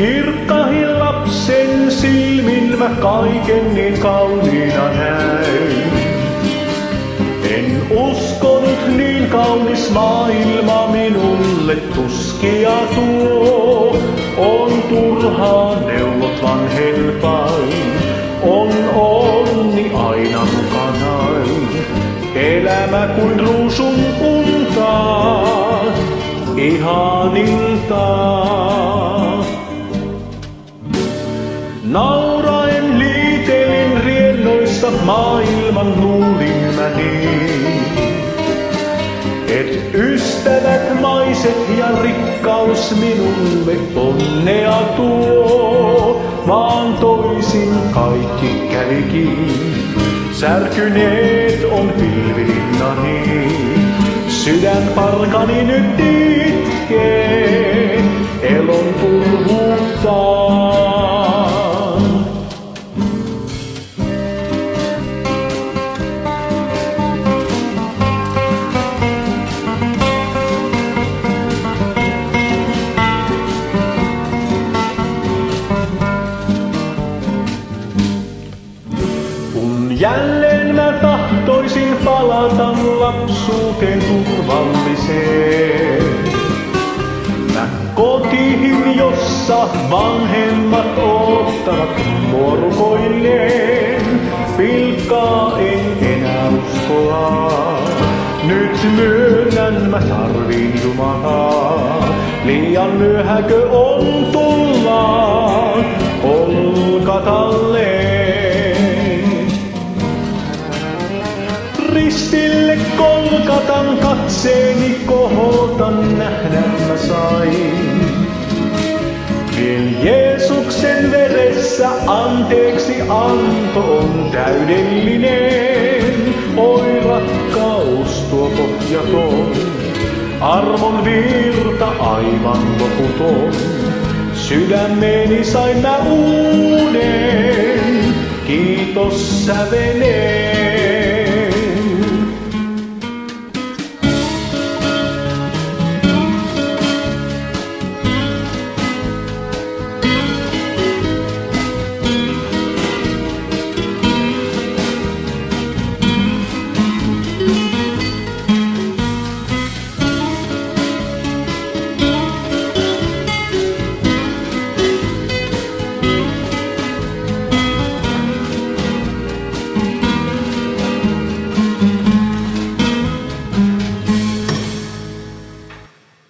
Kirkkahin lapsen silmin mä kaiken niin kauniina näin. En uskonut niin kaunis maailma minulle tuskia tuo. On turhaa neuvot vanhempain, on onni aina mukanain. Elämä kuin ruusun unta, ihaninta. Nauraen liitelin riennoissa maailman luulin mä niin. Et ystävät, maiset ja rikkaus minulle onnea tuo, vaan toisin kaikki kävikin. Särkyneet on pilvilinnani, sydän parkani nyt itkee elon turhuuttaan. Jälleen mä tahtoisin palata lapsuuteen turvalliseen. Mä kotiin, jossa vanhemmat ottavat porukoilleen. Pilkkaa en enää uskoa, nyt myönnän mä tarviin Jumalaa. Liian myöhäkö on tulla Golgatalleen. Ristille Golgatan katseeni kohotan nähdä mä sain. Vielä Jeesuksen veressä anteeksi anto on täydellinen. Oi rakkaus tuo pohjaton, armon virta aivan loputon. Sydämeeni sain mä uuden, kiitos säveneen.